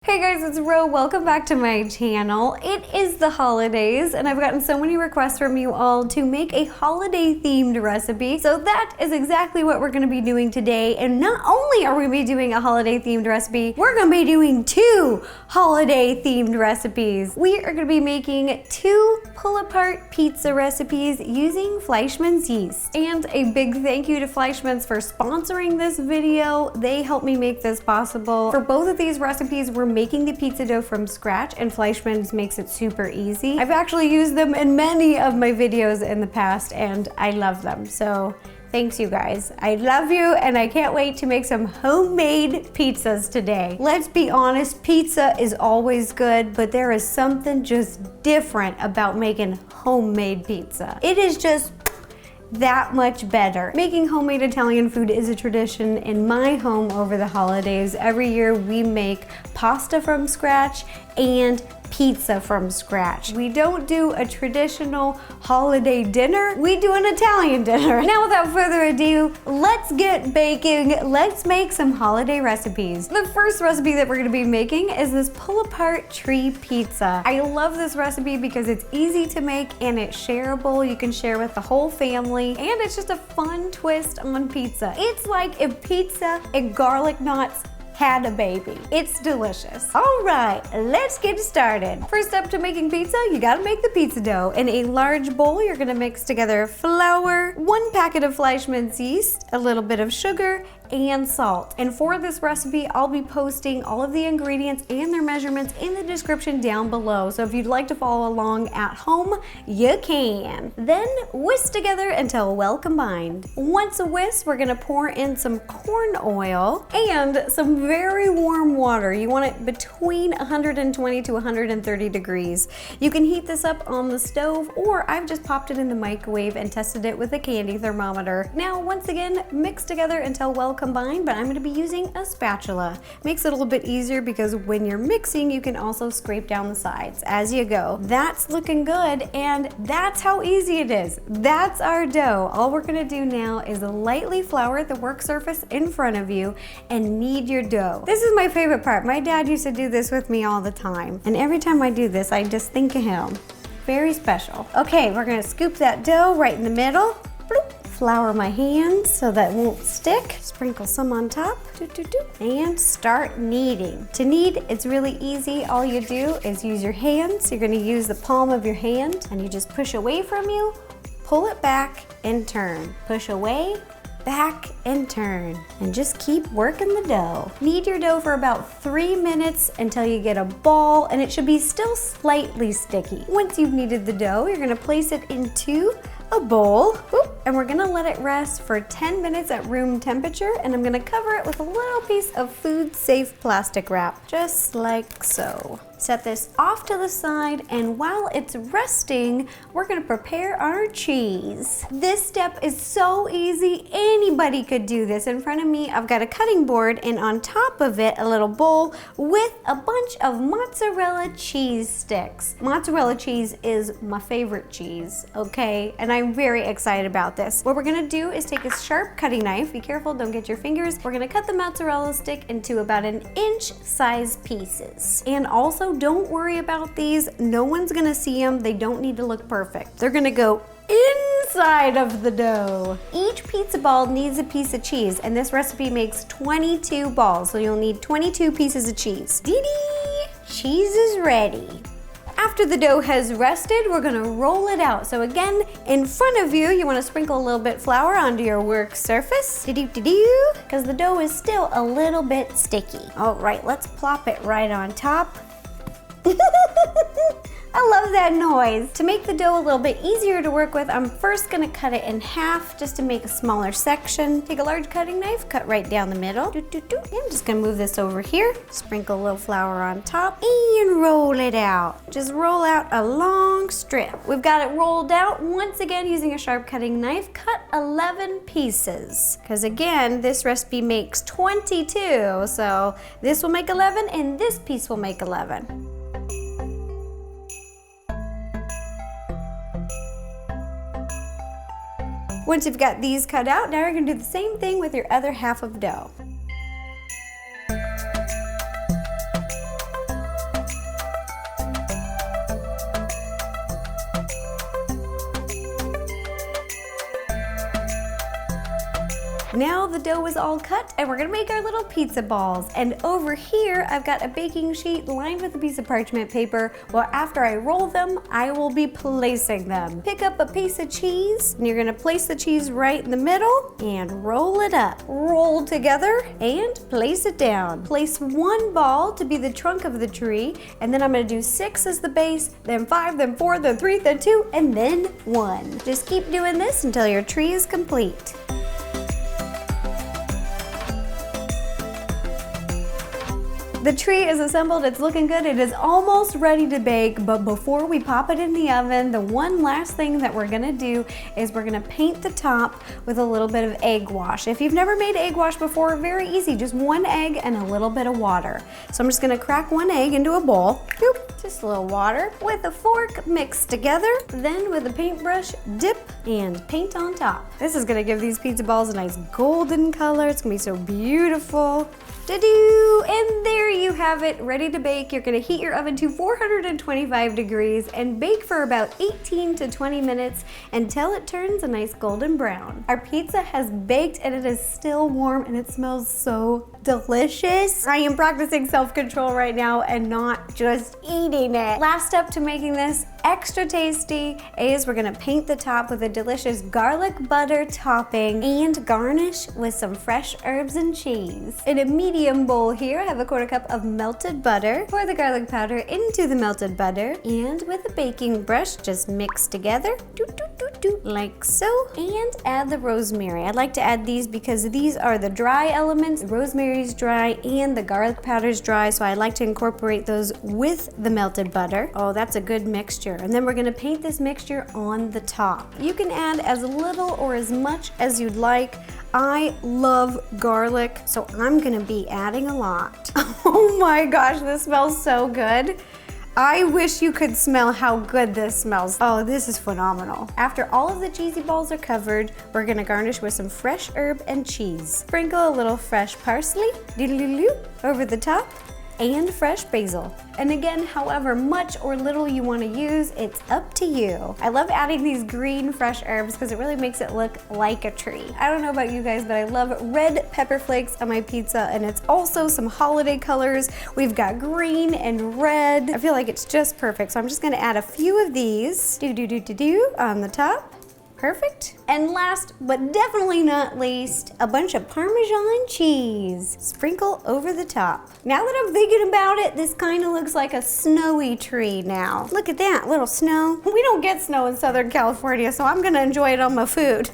Hey guys, it's Ro. Welcome back to my channel. It is the holidays and I've gotten so many requests from you all to make a holiday themed recipe. So that is exactly what we're going to be doing today. And not only are we going to be doing a holiday themed recipe, we're going to be doing two holiday themed recipes. We are going to be making two pull-apart pizza recipes using Fleischmann's yeast. And a big thank you to Fleischmann's for sponsoring this video. They helped me make this possible. For both of these recipes, we're making the pizza dough from scratch and Fleischmann's makes it super easy. I've actually used them in many of my videos in the past and I love them. So thanks you guys. I love you and I can't wait to make some homemade pizzas today. Let's be honest, pizza is always good, but there is something just different about making homemade pizza. It is just that much better. Making homemade Italian food is a tradition in my home over the holidays. Every year we make pasta from scratch and pizza from scratch. We don't do a traditional holiday dinner, we do an Italian dinner. Now without further ado, let's get baking. Let's make some holiday recipes. The first recipe that we're gonna be making is this pull-apart tree pizza. I love this recipe because it's easy to make and it's shareable. You can share with the whole family and it's just a fun twist on pizza. It's like if pizza and garlic knots had a baby. It's delicious. All right, let's get started. First step to making pizza, you gotta make the pizza dough. In a large bowl, you're gonna mix together flour, 1 packet of Fleischmann's yeast, a little bit of sugar, and salt. And for this recipe, I'll be posting all of the ingredients and their measurements in the description down below. So if you'd like to follow along at home, you can. Then whisk together until well combined. Once a whisk, we're gonna pour in some corn oil and some very warm water. You want it between 120 to 130 degrees. You can heat this up on the stove or I've just popped it in the microwave and tested it with a candy thermometer. Now, once again, mix together until well combined, but I'm going to be using a spatula. Makes it a little bit easier because when you're mixing, you can also scrape down the sides as you go. That's looking good and that's how easy it is. That's our dough. All we're going to do now is lightly flour the work surface in front of you and knead your dough. This is my favorite part. My dad used to do this with me all the time. And every time I do this, I just think of him. Very special. Okay, we're going to scoop that dough right in the middle. Bloop. Flour my hands so that it won't stick. Sprinkle some on top. And start kneading. To knead, it's really easy. All you do is use your hands. You're gonna use the palm of your hand and you just push away from you, pull it back and turn. Push away, back and turn. And just keep working the dough. Knead your dough for about 3 minutes until you get a ball and it should be still slightly sticky. Once you've kneaded the dough, you're gonna place it into a bowl, and we're gonna let it rest for 10 minutes at room temperature, and I'm gonna cover it with a little piece of food-safe plastic wrap, just like so. Set this off to the side, and while it's resting, we're gonna prepare our cheese. This step is so easy, anybody could do this. In front of me, I've got a cutting board, and on top of it, a little bowl with a bunch of mozzarella cheese sticks. Mozzarella cheese is my favorite cheese, okay? And I'm very excited about this. What we're gonna do is take a sharp cutting knife, be careful, don't get your fingers. We're gonna cut the mozzarella stick into about 1 inch size pieces. And also, don't worry about these. No one's gonna see them. They don't need to look perfect. They're gonna go inside of the dough. Each pizza ball needs a piece of cheese, and this recipe makes 22 balls, so you'll need 22 pieces of cheese. Dee-dee! Cheese is ready. After the dough has rested, we're gonna roll it out. So again, in front of you, you wanna sprinkle a little bit flour onto your work surface, because the dough is still a little bit sticky. All right, let's plop it right on top. I love that noise. To make the dough a little bit easier to work with, I'm first gonna cut it in half just to make a smaller section. Take a large cutting knife, cut right down the middle. I'm just gonna move this over here, sprinkle a little flour on top, and roll it out. Just roll out a long strip. We've got it rolled out. Once again, using a sharp cutting knife, cut 11 pieces. Because again, this recipe makes 22, so this will make 11 and this piece will make 11. Once you've got these cut out, now you're gonna do the same thing with your other half of dough. Now the dough is all cut and we're gonna make our little pizza balls. And over here, I've got a baking sheet lined with a piece of parchment paper. Well, after I roll them, I will be placing them. Pick up a piece of cheese and you're gonna place the cheese right in the middle and roll it up. Roll together and place it down. Place one ball to be the trunk of the tree, and then I'm gonna do 6 as the base, then 5, then 4, then 3, then 2, and then 1. Just keep doing this until your tree is complete. The tree is assembled, it's looking good, it is almost ready to bake, but before we pop it in the oven, the one last thing that we're gonna do is we're gonna paint the top with a little bit of egg wash. If you've never made egg wash before, very easy, just 1 egg and a little bit of water. So I'm just gonna crack 1 egg into a bowl, just a little water, with a fork mixed together, then with a paintbrush, dip and paint on top. This is gonna give these pizza balls a nice golden color, it's gonna be so beautiful. Ta-doo! And there you have it, ready to bake. You're gonna heat your oven to 425 degrees and bake for about 18 to 20 minutes until it turns a nice golden brown. Our pizza has baked and it is still warm and it smells so delicious. I am practicing self-control right now and not just eating it. Last step to making this extra tasty is we're gonna paint the top with a delicious garlic butter topping and garnish with some fresh herbs and cheese. In a medium bowl here, I have a 1/4 cup of melted butter. Pour the garlic powder into the melted butter and with a baking brush, just mix together, like so, and add the rosemary. I like to add these because these are the dry elements. The rosemary's dry and the garlic powder's dry, so I like to incorporate those with the melted butter. Oh, that's a good mixture. And then we're gonna paint this mixture on the top. You can add as little or as much as you'd like. I love garlic, so I'm gonna be adding a lot. Oh my gosh, this smells so good. I wish you could smell how good this smells. Oh, this is phenomenal. After all of the cheesy balls are covered, we're gonna garnish with some fresh herb and cheese. Sprinkle a little fresh parsley, over the top, and fresh basil. And again, however much or little you want to use, it's up to you. I love adding these green fresh herbs because it really makes it look like a tree. I don't know about you guys, but I love red pepper flakes on my pizza, and it's also some holiday colors. We've got green and red. I feel like it's just perfect, so I'm just gonna add a few of these on the top. Perfect. And last but definitely not least, a bunch of Parmesan cheese. Sprinkle over the top. Now that I'm thinking about it, this kind of looks like a snowy tree now. Look at that, little snow. We don't get snow in Southern California, so I'm gonna enjoy it on my food.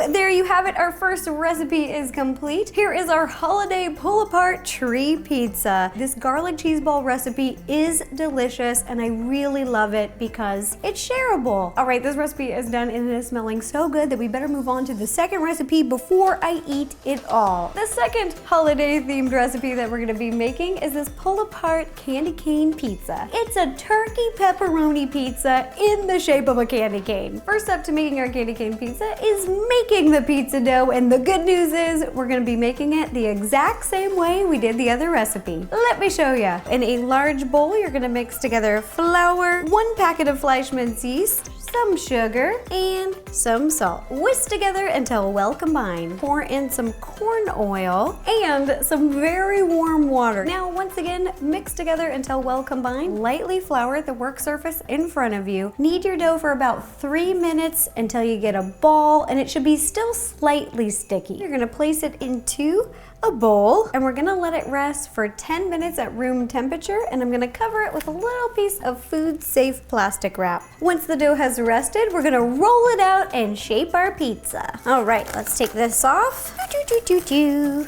And there you have it, our first recipe is complete. Here is our holiday pull-apart tree pizza. This garlic cheese ball recipe is delicious and I really love it because it's shareable. All right, this recipe is done and it is smelling so good that we better move on to the second recipe before I eat it all. The second holiday themed recipe that we're gonna be making is this pull-apart candy cane pizza. It's a turkey pepperoni pizza in the shape of a candy cane. First step to making our candy cane pizza is making the pizza dough, and the good news is we're gonna be making it the exact same way we did the other recipe. Let me show you. In a large bowl, you're gonna mix together flour, 1 packet of Fleischmann's yeast, some sugar, and some salt. Whisk together until well combined. Pour in some corn oil and some very warm water. Now, once again, mix together until well combined. Lightly flour the work surface in front of you. Knead your dough for about 3 minutes until you get a ball, and it should be still slightly sticky. You're gonna place it into a bowl, and we're gonna let it rest for 10 minutes at room temperature, and I'm gonna cover it with a little piece of food-safe plastic wrap. Once the dough has rested, we're gonna roll it out and shape our pizza. All right, let's take this off.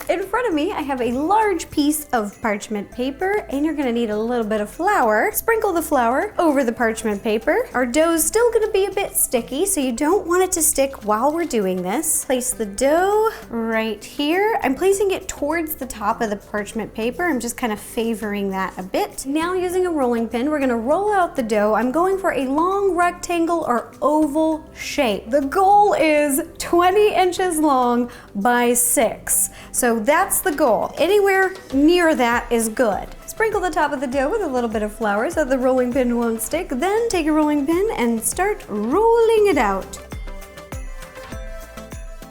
In front of me, I have a large piece of parchment paper, and you're gonna need a little bit of flour. Sprinkle the flour over the parchment paper. Our dough is still gonna be a bit sticky, so you don't want it to stick while we're doing this. Place the dough right here. I'm placing it towards the top of the parchment paper. I'm just kind of favoring that a bit. Now, using a rolling pin, we're gonna roll out the dough. I'm going for a long rectangle or oval shape. The goal is 20 inches long by 6. So that's the goal. Anywhere near that is good. Sprinkle the top of the dough with a little bit of flour so the rolling pin won't stick. Then take a rolling pin and start rolling it out.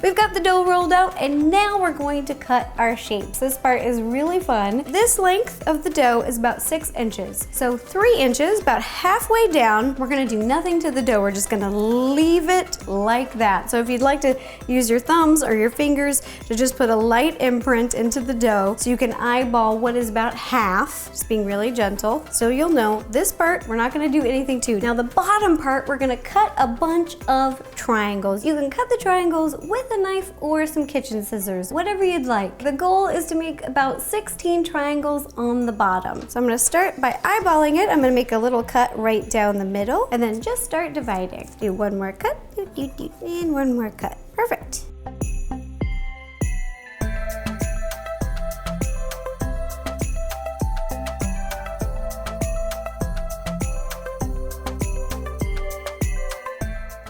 We've got the dough rolled out, and now we're going to cut our shapes. This part is really fun. This length of the dough is about 6 inches. So 3 inches, about halfway down, we're gonna do nothing to the dough. We're just gonna leave it like that. So if you'd like to use your thumbs or your fingers to just put a light imprint into the dough so you can eyeball what is about half, just being really gentle. So you'll know this part, we're not gonna do anything to. Now the bottom part, we're gonna cut a bunch of triangles. You can cut the triangles with a knife or some kitchen scissors, whatever you'd like. The goal is to make about 16 triangles on the bottom. So I'm gonna start by eyeballing it. I'm gonna make a little cut right down the middle and then just start dividing. Do one more cut, and one more cut. Perfect.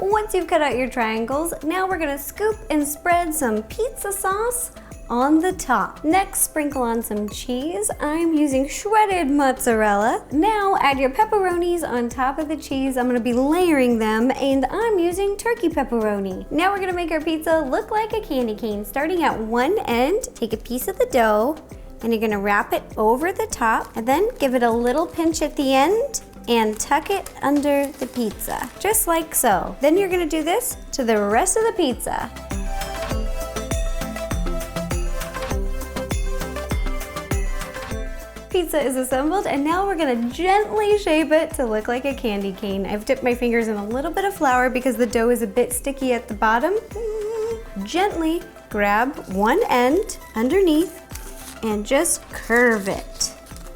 Once you've cut out your triangles, now we're gonna scoop and spread some pizza sauce on the top. Next, sprinkle on some cheese. I'm using shredded mozzarella. Now add your pepperonis on top of the cheese. I'm gonna be layering them, and I'm using turkey pepperoni. Now we're gonna make our pizza look like a candy cane. Starting at one end, take a piece of the dough, and you're gonna wrap it over the top, and then give it a little pinch at the end, and tuck it under the pizza, just like so. Then you're gonna do this to the rest of the pizza. Pizza is assembled, and now we're gonna gently shape it to look like a candy cane. I've dipped my fingers in a little bit of flour because the dough is a bit sticky at the bottom. Gently grab one end underneath and just curve it.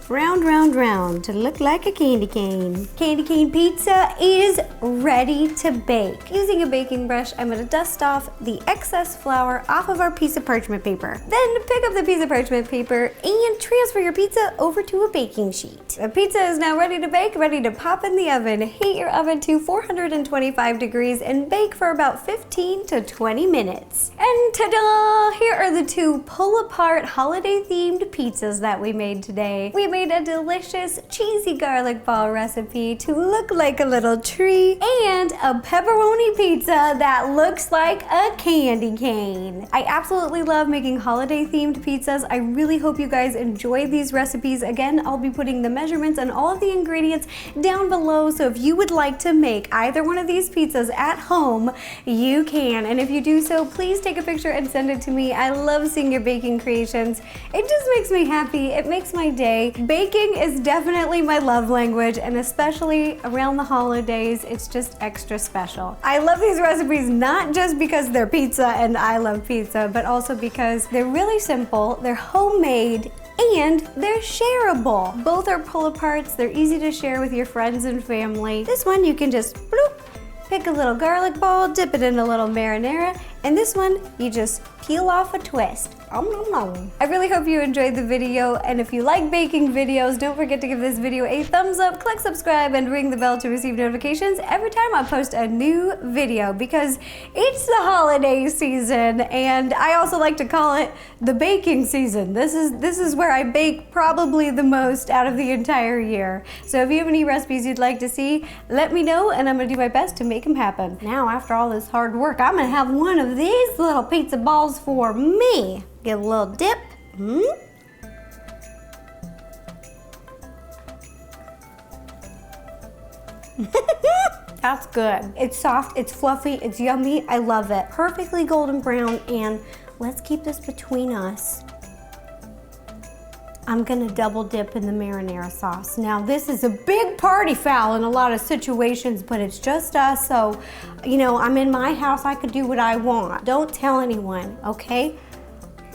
Round, round, round to look like a candy cane. Candy cane pizza is ready to bake. Using a baking brush, I'm gonna dust off the excess flour off of our piece of parchment paper. Then pick up the piece of parchment paper and transfer your pizza over to a baking sheet. The pizza is now ready to bake, ready to pop in the oven. Heat your oven to 425 degrees and bake for about 15 to 20 minutes. And ta-da! Here are the 2 pull-apart holiday-themed pizzas that we made today. We made a delicious cheesy garlic ball recipe to look like a little tree, and a pepperoni pizza that looks like a candy cane. I absolutely love making holiday themed pizzas. I really hope you guys enjoy these recipes. Again, I'll be putting the measurements and all of the ingredients down below, so if you would like to make either one of these pizzas at home, you can. And if you do so, please take a picture and send it to me. I love seeing your baking creations. It just makes me happy. It makes my day. Baking is definitely my love language, and especially around the holidays, it's just extra special. I love these recipes not just because they're pizza and I love pizza, but also because they're really simple, they're homemade, and they're shareable. Both are pull-aparts, they're easy to share with your friends and family. This one you can just bloop, pick a little garlic ball, dip it in a little marinara, and this one you just peel off a twist. I really hope you enjoyed the video, and if you like baking videos, don't forget to give this video a thumbs up, click subscribe, and ring the bell to receive notifications every time I post a new video, because it's the holiday season, and I also like to call it the baking season. This is where I bake probably the most out of the entire year. So if you have any recipes you'd like to see, let me know, and I'm gonna do my best to make them happen. Now, after all this hard work, I'm gonna have one of these little pizza balls for me. Give a little dip. That's good. It's soft, it's fluffy, it's yummy. I love it. Perfectly golden brown, and let's keep this between us. I'm gonna double dip in the marinara sauce. Now, this is a big party foul in a lot of situations, but it's just us, so, you know, I'm in my house, I could do what I want. Don't tell anyone, okay?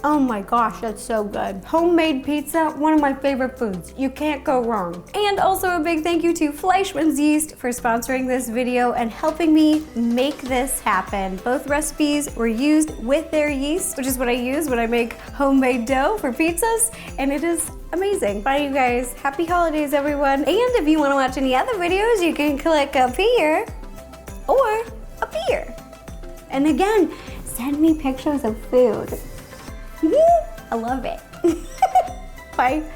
Oh my gosh, that's so good. Homemade pizza, one of my favorite foods. You can't go wrong. And also a big thank you to Fleischmann's Yeast for sponsoring this video and helping me make this happen. Both recipes were used with their yeast, which is what I use when I make homemade dough for pizzas, and it is amazing. Bye, you guys. Happy holidays, everyone. And if you want to watch any other videos, you can click up here or up here. And again, send me pictures of food. I love it. Bye.